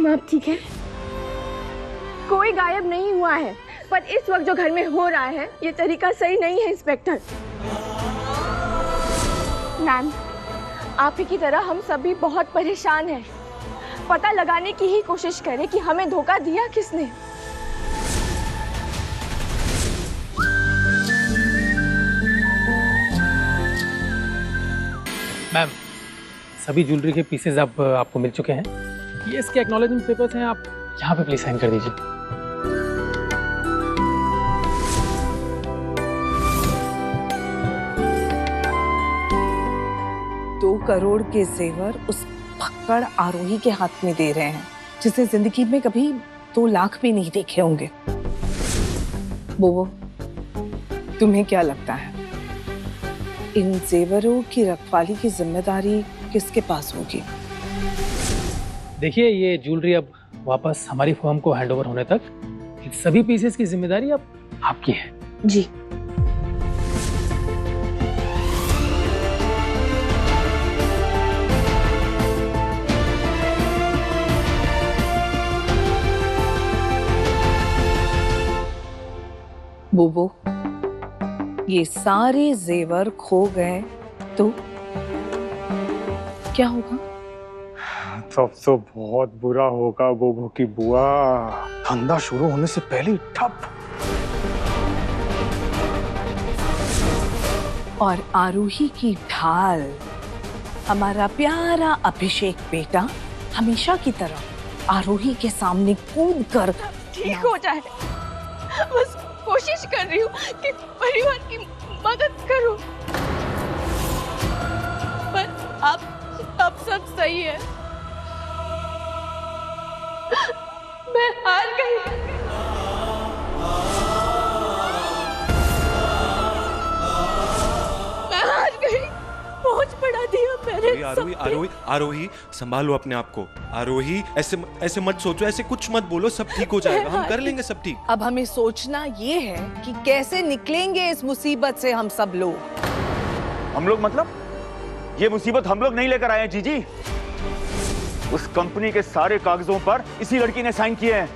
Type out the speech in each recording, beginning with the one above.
आप ठीक है? कोई गायब नहीं हुआ है, पर इस वक्त जो घर में हो रहा है ये तरीका सही नहीं है इंस्पेक्टर। मैम, आप ही की तरह हम सभी बहुत परेशान हैं। पता लगाने की ही कोशिश करें कि हमें धोखा दिया किसने। मैम, सभी ज्वेलरी के पीसेज अब आपको मिल चुके हैं। ये इसके एक्नॉलेजमेंट पेपर्स हैं, आप यहाँ पे प्लीज साइन कर दीजिए। 2 करोड़ के जेवर उस भक्कड़ आरोही के हाथ में दे रहे हैं, जिसे जिंदगी में कभी 2 लाख भी नहीं देखे होंगे। बोबो, तुम्हें क्या लगता है इन जेवरों की रखवाली की जिम्मेदारी किसके पास होगी? देखिए, ये ज्वेलरी अब वापस हमारी फर्म को हैंडओवर होने तक इन सभी पीसेस की जिम्मेदारी अब आपकी है। जी। बोबो, ये सारे जेवर खो गए तो क्या होगा? तब तो बहुत बुरा होगा बोबो की बुआ। धंधा शुरू होने से पहले ही ठप। और आरोही की ढाल, हमारा प्यारा अभिषेक बेटा हमेशा की तरह आरोही के सामने कूद कर ठीक हो जाए। बस कोशिश कर रही हूँ कि परिवार की मदद करूँ, पर अब सब सही है। मैं हार गई। मैं हार गई। पहुंच बढ़ा दिया मैंने। आरोही आरोही आरोही, संभालो अपने आप को। आरोही, ऐसे मत सोचो, ऐसे कुछ मत बोलो, सब ठीक हो जाएगा, हम कर लेंगे सब ठीक। अब हमें सोचना ये है कि कैसे निकलेंगे इस मुसीबत से हम सब लोग। हम लोग मतलब? ये मुसीबत हम लोग नहीं लेकर आए हैं जीजी। उस कंपनी के सारे कागजों पर इसी लड़की ने साइन किए हैं,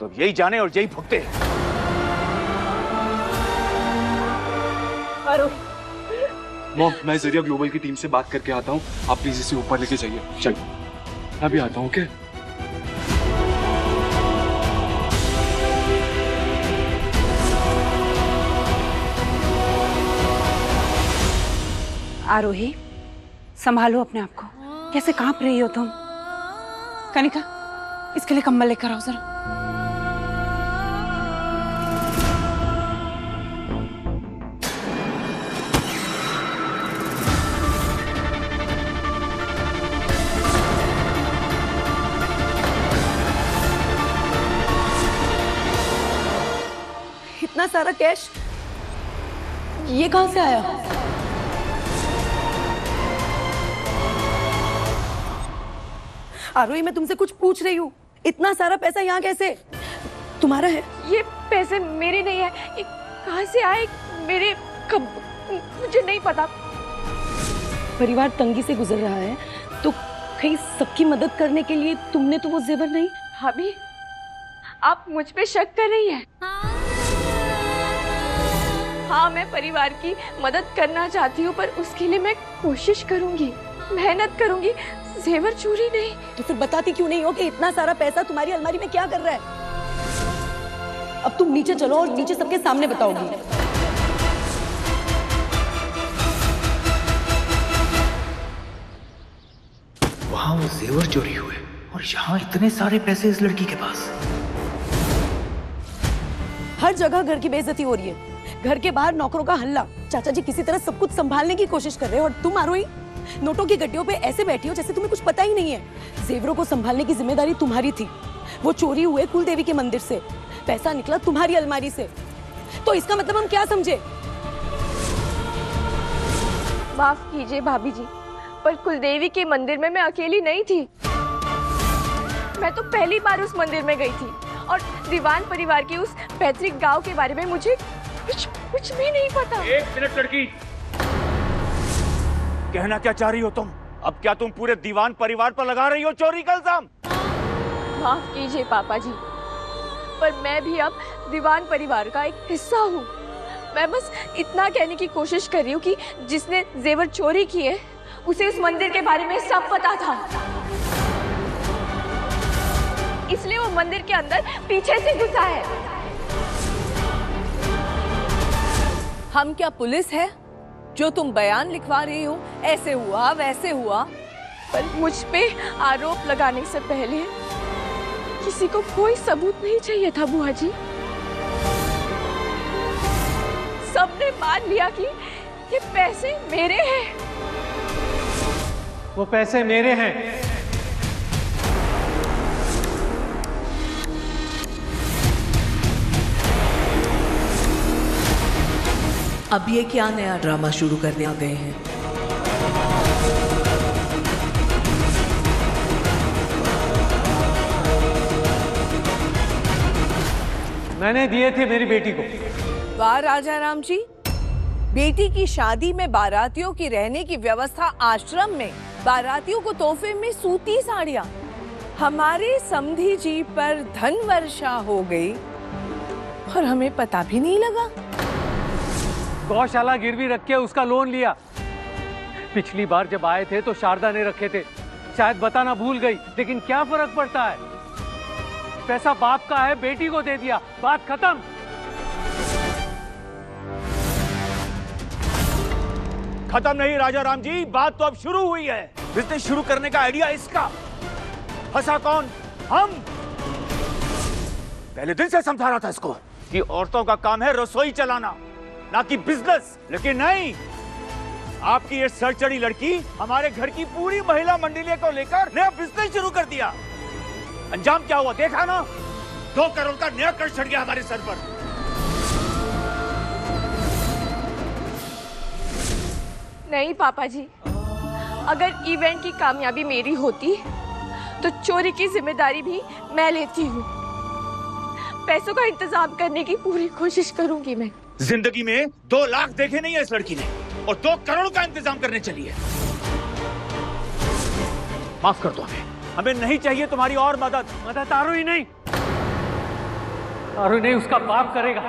तो यही जाने और यही भुगते। मॉम, मैं जरिया ग्लोबल की टीम से बात करके आता हूँ, आप प्लीज इसे ऊपर लेके जाइए। चलिए, मैं भी आता हूँ। ओके? आरोही, संभालो अपने आप को। कैसे कांप रही हो तुम? कनिका, इसके लिए कंबल लेकर आओ जरा। इतना सारा कैश ये कहां से आया? आरोही, मैं तुमसे कुछ पूछ रही हूँ, इतना सारा पैसा यहाँ कैसे तुम्हारा है? ये पैसे मेरे नहीं है, ये कहाँ से आए मेरे? कब? मुझे नहीं पता। परिवार तंगी से गुजर रहा है, तो कहीं सबकी मदद करने के लिए तुमने तो वो जेवर नहीं? भाभी, आप मुझ पे शक कर रही हैं? हाँ, मैं परिवार की मदद करना चाहती हूँ, पर उसके लिए मैं कोशिश करूंगी, मेहनत करूंगी, जेवर चोरी नहीं। तो फिर बताती क्यों नहीं हो कि इतना सारा पैसा तुम्हारी अलमारी में क्या कर रहा है? अब तुम नीचे चलो और नीचे सबके सामने बताओगी। वहां वो जेवर चोरी हुए और यहाँ इतने सारे पैसे इस लड़की के पास। हर जगह घर की बेइज्जती हो रही है, घर के बाहर नौकरों का हल्ला। चाचा जी किसी तरह सब कुछ संभालने की कोशिश कर रहे हैं और तुम आरोही नोटों की गड्डियों पे ऐसे बैठी हो जैसे तुम्हें कुछ पता ही नहीं है। जेवरों को संभालने की जिम्मेदारी तुम्हारी थी। वो चोरी हुए कुल देवी के मंदिर से, पैसा निकला तुम्हारी अलमारी से। तो इसका मतलब हम क्या समझे? माफ कीजिए भाभी जी, पर कुलदेवी के मंदिर में मैं अकेली नहीं थी। मैं तो पहली बार उस मंदिर में गई थी और दीवान परिवार के उस पैतृक गांव के बारे में मुझे कुछ भी नहीं पता। 1 मिनट लड़की, कहना क्या चाह रही हो तुम? अब क्या तुम पूरे दीवान परिवार पर लगा रही हो चोरी का इल्जाम? माफ कीजिए पापा जी, पर मैं भी अब दीवान परिवार का एक हिस्सा हूँ। मैं बस इतना कहने की कोशिश कर रही हूँ कि जिसने जेवर चोरी किए उसे इस मंदिर के बारे में सब पता था, इसलिए वो मंदिर के अंदर पीछे से घुसा है। हम क्या पुलिस है जो तुम बयान लिखवा रही हो? ऐसे हुआ वैसे हुआ। पर मुझ पे आरोप लगाने से पहले किसी को कोई सबूत नहीं चाहिए था बुआ जी। सबने मान लिया कि ये पैसे मेरे हैं। वो पैसे मेरे हैं। अब ये क्या नया ड्रामा शुरू करने आ गए हैं? मैंने दिए थे मेरी बेटी को। वाह राजा राम जी, बेटी की शादी में बारातियों की रहने की व्यवस्था आश्रम में, बारातियों को तोहफे में सूती साड़ियां। हमारे समधी जी पर धन वर्षा हो गई और हमें पता भी नहीं लगा। गौशाला गिरवी रख के उसका लोन लिया। पिछली बार जब आए थे तो शारदा ने रखे थे, शायद बताना भूल गई, लेकिन क्या फर्क पड़ता है? पैसा बाप का है, बेटी को दे दिया, बात खत्म। खत्म नहीं राजा राम जी, बात तो अब शुरू हुई है। बिजनेस शुरू करने का आइडिया इसका। फंसा कौन? हम। पहले दिन से समझा रहा था इसको कि औरतों का काम है रसोई चलाना, ना कि बिजनेस। लेकिन नहीं, आपकी ये सरचड़ी लड़की हमारे घर की पूरी महिला मंडली को लेकर नया बिजनेस शुरू कर दिया। अंजाम क्या हुआ देखा ना? 2 करोड़ का नया कर्ज चढ़ गया हमारे सर पर। नहीं पापा जी, अगर इवेंट की कामयाबी मेरी होती तो चोरी की जिम्मेदारी भी मैं लेती हूँ। पैसों का इंतजाम करने की पूरी कोशिश करूंगी मैं। जिंदगी में 2 लाख देखे नहीं है इस लड़की ने, और 2 करोड़ का इंतजाम करने चली है। माफ कर दो हमें नहीं चाहिए तुम्हारी और मदद। आरोही नहीं, आरोही नहीं, उसका बाप करेगा।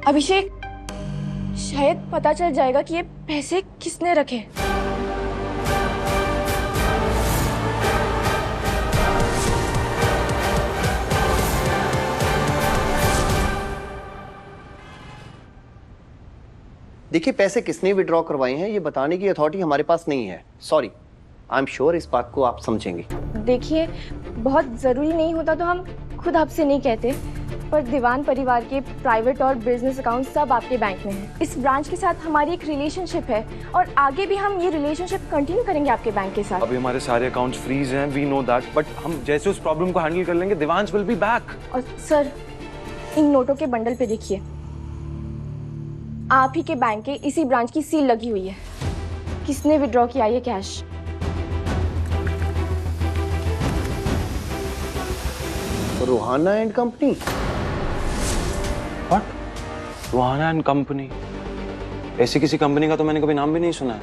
अभिषेक, शायद पता चल जाएगा कि ये पैसे किसने रखे। देखिए, पैसे किसने विड्रॉ करवाए हैं ये बताने की अथॉरिटी हमारे पास नहीं है। सॉरी, आई एम श्योर इस बात को आप समझेंगे। देखिए, बहुत जरूरी नहीं होता तो हम खुद आपसे नहीं कहते, पर दीवान परिवार के प्राइवेट और बिजनेस अकाउंट सब आपके बैंक में हैं। इस ब्रांच के साथ हमारी एक रिलेशनशिप है और आगे भी हम ये रिलेशनशिप कंटिन्यू करेंगे आपके बैंक के साथ। अभी हमारे सारे अकाउंट्स फ्रीज हैं, वी नो दैट, बट हम जैसे उस प्रॉब्लम को हैंडल कर लेंगे, दिवांश विल बी बैक। और सर, इन नोटों के बंडल पे देखिए, आप ही के बैंक के इसी ब्रांच की सील लगी हुई है। किसने विड्रॉ किया ये cash? Rohana and company. What? Rohana and company? ऐसी किसी कंपनी का तो मैंने कभी नाम भी नहीं सुना है।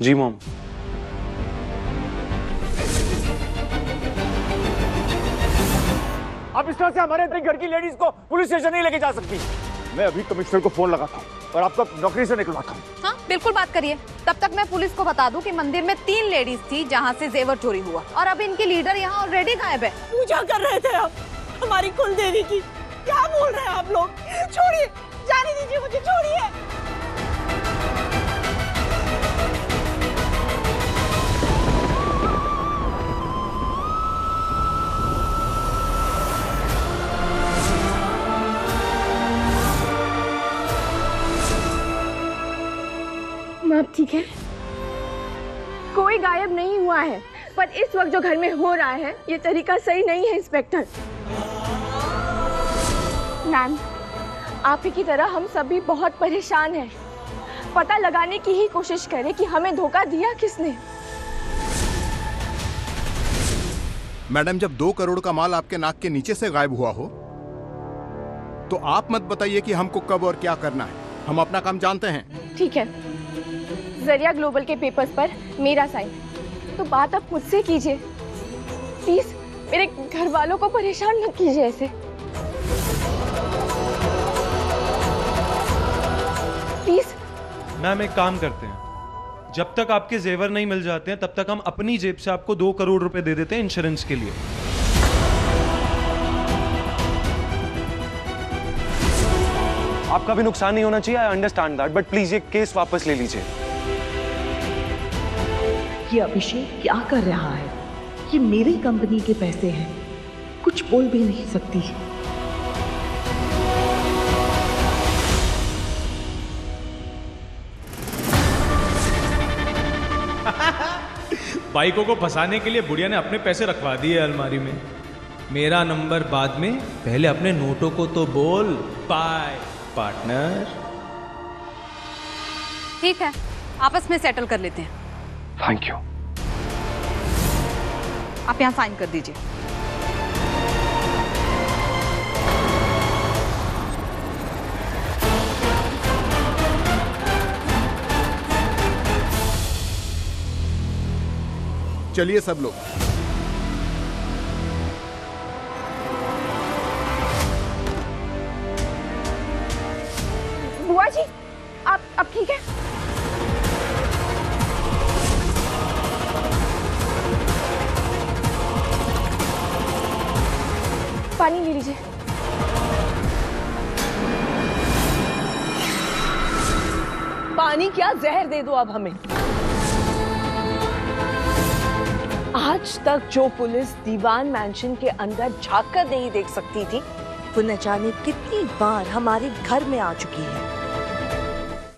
जी मॉम। अब इस तरह से हमारे घर की लेडीज को पुलिस स्टेशन नहीं लेके जा सकती। मैं अभी कमिश्नर को फोन लगाता हूँ और आपको नौकरी से निकलवाता हूँ। हाँ बिल्कुल, बात करिए। तब तक मैं पुलिस को बता दूं कि मंदिर में 3 लेडीज थी जहाँ से जेवर चोरी हुआ, और अब इनकी लीडर यहाँ ऑलरेडी गायब है। पूजा कर रहे थे आप हमारी कुल देवी की। क्या बोल रहे हैं आप लोग? छोड़िए, जाने दीजिए मुझे, छोड़िए। आप ठीक है? कोई गायब नहीं हुआ है, पर इस वक्त जो घर में हो रहा है ये तरीका सही नहीं है इंस्पेक्टर। मैम, आप ही की तरह हम सब भी बहुत परेशान हैं। पता लगाने की ही कोशिश करें कि हमें धोखा दिया किसने। मैडम, जब 2 करोड़ का माल आपके नाक के नीचे से गायब हुआ हो तो आप मत बताइए कि हमको कब और क्या करना है। हम अपना काम जानते हैं। ठीक है, जरिया ग्लोबल के पेपर्स पर मेरा साइन, तो बात आप मुझसे कीजिए प्लीज। मेरे घर वालों को परेशान मत कीजिए ऐसे प्लीज। मैम एक काम करते हैं, जब तक आपके जेवर नहीं मिल जाते हैं तब तक हम अपनी जेब से आपको 2 करोड़ रुपए दे देते हैं इंश्योरेंस के लिए। आपका भी नुकसान नहीं होना चाहिए, I understand that, but please ये केस वापस ले लीजिए। ये अभिषेक क्या कर रहा है? ये मेरी कंपनी के पैसे हैं, कुछ बोल भी नहीं सकती। बाइकों को फंसाने के लिए बुढ़िया ने अपने पैसे रखवा दिए अलमारी में। मेरा नंबर बाद में, पहले अपने नोटों को तो बोल। Bye partner. ठीक है, आपस में सेटल कर लेते हैं। Thank you. आप यहाँ साइन कर दीजिए। चलिए सब लोग। बुआ जी, आप ठीक है? पानी ले लीजिए। पानी क्या, जहर दे दो अब हमें। आज तक जो पुलिस दीवान मैंशन के अंदर झांक कर नहीं देख सकती थी, वो न जाने कितनी बार हमारे घर में आ चुकी है।